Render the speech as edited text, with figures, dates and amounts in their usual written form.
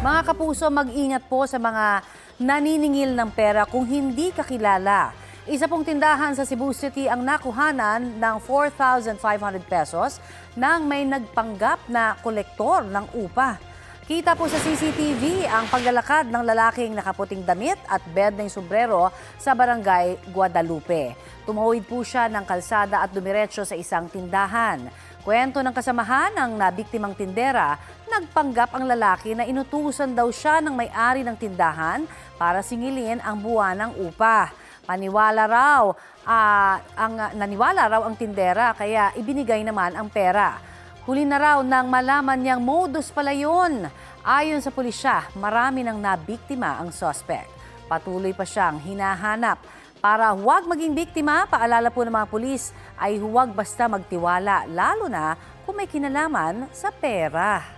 Mga kapuso, mag-ingat po sa mga naniningil ng pera kung hindi kakilala. Isa pong tindahan sa Cebu City ang nakuhanan ng 4,500 pesos nang may nagpanggap na kolektor ng upa. Kita po sa CCTV ang paglalakad ng lalaking nakaputing damit at berdeng sombrero sa barangay Guadalupe. Tumawid po siya ng kalsada at dumiretso sa isang tindahan. Kwento ng kasamahan ng nabiktimang tindera, nagpanggap ang lalaki na inutusan daw siya ng may-ari ng tindahan para singilin ang buwanang upa. Naniwala raw ang tindera kaya ibinigay naman ang pera. Huli na raw nang malaman niyang modus pala yun. Ayon sa pulisya, marami nang nabiktima ang suspect. Patuloy pa siyang hinahanap. Para huwag maging biktima, paalala po ng mga pulis ay huwag basta magtiwala, lalo na kung may kinalaman sa pera.